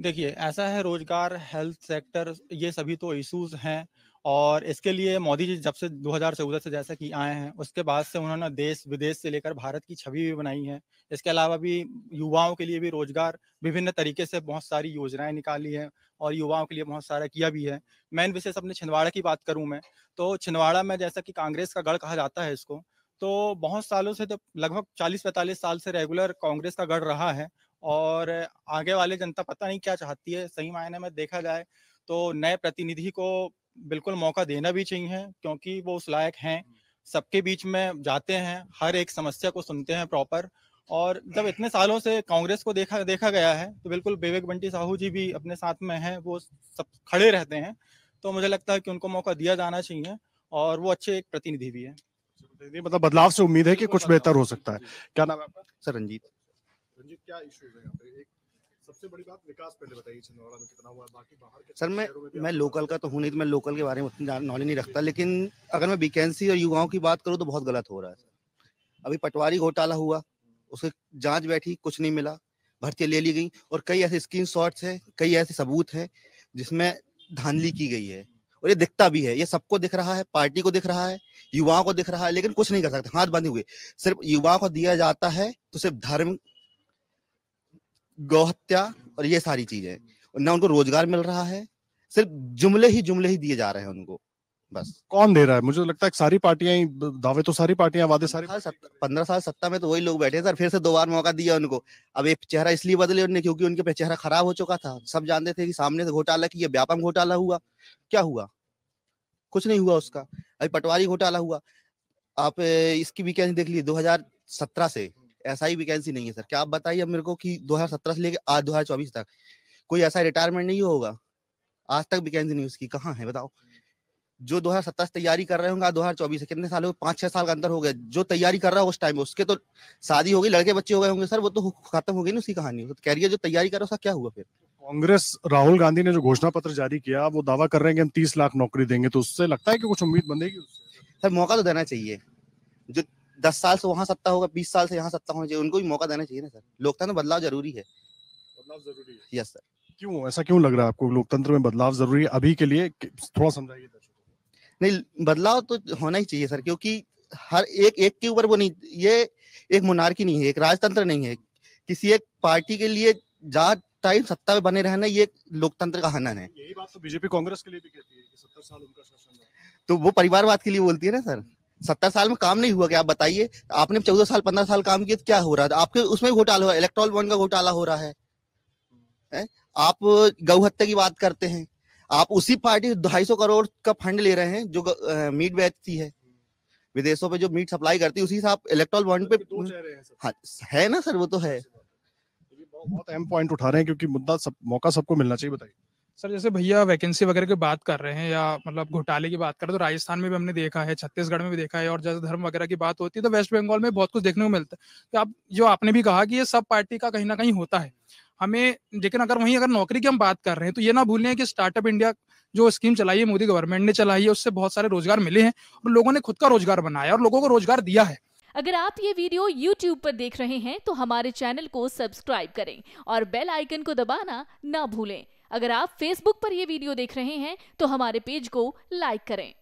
देखिए, ऐसा है रोज़गार, हेल्थ सेक्टर ये सभी तो इश्यूज़ हैं और इसके लिए मोदी जी जब से 2014 से जैसा कि आए हैं, उसके बाद से उन्होंने देश-विदेश से लेकर भारत की छवि भी बनाई है। इसके अलावा भी युवाओं के लिए भी रोज़गार विभिन्न तरीके से बहुत सारी योजनाएँ निकाली हैं और युवाओं के लिए बहुत सारा किया भी है। मेन विशेष अपने छिंदवाड़ा की बात करूँ मैं, तो छिंदवाड़ा में जैसा कि कांग्रेस का गढ़ कहा जाता है इसको, तो बहुत सालों से जब लगभग 40-45 साल से रेगुलर कांग्रेस का गढ़ रहा है और आगे वाली जनता पता नहीं क्या चाहती है, सही मायने में देखा जाए तो नए प्रतिनिधि को बिल्कुल मौका देना भी चाहिए क्योंकि वो उस लायक हैं। सबके बीच में जाते हैं, हर एक समस्या को सुनते हैं प्रॉपर और जब इतने सालों से कांग्रेस को देखा देखा गया है, तो बिल्कुल विवेक बंटी साहू जी भी अपने साथ में हैं, वो सब खड़े रहते हैं। तो मुझे लगता है कि उनको मौका दिया जाना चाहिए और वो अच्छे एक प्रतिनिधि भी हैं। मतलब बदलाव से उम्मीद है कि कुछ बेहतर हो सकता है। क्या नाम है आपका? सर रंजीत। रंजीत, क्या इश्यूज है यहाँ पे? एक सबसे बड़ी बात विकास पहले बताइए, छिंदवाड़ा में कितना हुआ है, बाकी बाहर के सर मैं लोकल का तो हूँ नहीं, तो मैं लोकल के बारे में उतनी नॉलेज नहीं रखता, लेकिन अगर मैं वैकेंसी और युवाओं की बात करूँ तो बहुत गलत हो रहा है सर। अभी पटवारी घोटाला हुआ, उसकी जांच बैठी, कुछ नहीं मिला, भर्ती ले ली गई और कई ऐसे स्क्रीनशॉट्स हैं, कई ऐसे सबूत हैं जिसमें धांधली की गई है और ये दिखता भी है, ये सबको दिख रहा है, पार्टी को दिख रहा है, युवाओं को दिख रहा है, लेकिन कुछ नहीं कर सकते, हाथ बंधे हुए। सिर्फ युवाओं को दिया जाता है तो सिर्फ धर्म, गौहत्या और ये सारी चीजें, ना उनको रोजगार मिल रहा है, सिर्फ जुमले ही दिए जा रहे हैं उनको, बस। कौन दे रहा है? मुझे तो लगता है सारी पार्टियां ही दावे तो सारी पार्टियां वादे सारी 15 साल सत्ता में तो वही लोग बैठे सर, फिर से 2 बार मौका दिया उनको। अब एक चेहरा इसलिए बदले उन्होंने क्योंकि उनके पे चेहरा खराब हो चुका था, सब जानते थे कि सामने से घोटाला किया, व्यापम घोटाला हुआ, क्या हुआ? कुछ नहीं हुआ उसका। अभी पटवारी घोटाला हुआ, आप इसकी वैकेंसी देख लीजिए, 2017 से ऐसा ही वैकेंसी नहीं है सर। क्या आप बताइए अब मेरे को कि 2017 से लेके आज 2024 तक कोई ऐसा रिटायरमेंट नहीं होगा? आज तक वैकेंसी नहीं उसकी, कहाँ है बताओ? जो 2017 से तैयारी कर रहे होंगे, आज 2024 से कितने साल हो गए? 5-6 साल का अंतर हो गया। जो तैयारी कर रहा है उस टाइम में उसके तो शादी हो गई, लड़के बच्चे हो गए होंगे सर, वो तो खत्म हो गई ना उसकी कहानी। तो कैरियर जो तैयारी कर रहा है उसका क्या हुआ फिर? कांग्रेस, राहुल गांधी ने जो घोषणा पत्र जारी किया, वो दावा कर रहे हैं कि हम 30 लाख नौकरी देंगे, तो उससे लगता है कि कुछ उम्मीद बंधेगी उससे? सर मौका तो देना चाहिए। जो 10 साल से वहां सत्ता होगा, 20 साल से यहाँ सत्ता होना चाहिए, उनको भी मौका देना चाहिए ना सर। लोकतंत्र में बदलाव जरूरी है। बदलाव जरूरी है? Yes sir. क्यों, ऐसा क्यों लग रहा है आपको लोकतंत्र में बदलाव जरूरी है अभी के लिए? थोड़ा समझाइए दर्शकों को। नहीं, बदलाव तो होना ही चाहिए सर, क्योंकि हर एक के ऊपर वो नहीं, ये एक मोनार्की नहीं है, एक राजतंत्र नहीं है। किसी एक पार्टी के लिए जहाँ टाइम सत्ता में बने रहना, ये लोकतंत्र का हनन है। यही बात तो बीजेपी कांग्रेस के लिए भी कहती है कि 70 साल उनका शासन है। तो वो परिवारवाद के लिए बोलती है ना सर। 70 साल में काम नहीं हुआ क्या? आप बताइए। आपने 14 साल 15 साल काम किया तो क्या हो रहा था? आपके उसमें घोटाला हुआ, इलेक्ट्रॉल बॉन्ड का घोटाला हो रहा है? आप गौ हत्या की बात करते हैं, आप उसी पार्टी 250 करोड़ का फंड ले रहे हैं जो मीट बेचती है, विदेशों पे जो मीट सप्लाई करती है, उसी से आप इलेक्ट्रॉल बॉन्ड पे। हाँ, है ना सर, वो तो है। बहुत अहम पॉइंट उठा रहे हैं क्योंकि मुद्दा मौका सबको मिलना चाहिए। बताइए सर, जैसे भैया वैकेंसी वगैरह की बात कर रहे हैं या मतलब घोटाले की बात कर रहे हैं, तो राजस्थान में भी हमने देखा है, छत्तीसगढ़ में भी देखा है, और जैसे धर्म वगैरह की बात होती है तो वेस्ट बंगाल में बहुत कुछ देखने को मिलता है। तो आप जो आपने भी कहा कि ये सब पार्टी का कहीं ना कहीं होता है हमें, लेकिन अगर नौकरी की हम बात कर रहे हैं तो ये ना भूलें कि स्टार्टअप इंडिया जो स्कीम चलाई है, मोदी गवर्नमेंट ने चलाई है, उससे बहुत सारे रोजगार मिले हैं और लोगों ने खुद का रोजगार बनाया और लोगों को रोजगार दिया है। अगर आप ये वीडियो YouTube पर देख रहे हैं तो हमारे चैनल को सब्सक्राइब करें और बेल आइकन को दबाना ना भूलें। अगर आप Facebook पर ये वीडियो देख रहे हैं तो हमारे पेज को लाइक करें।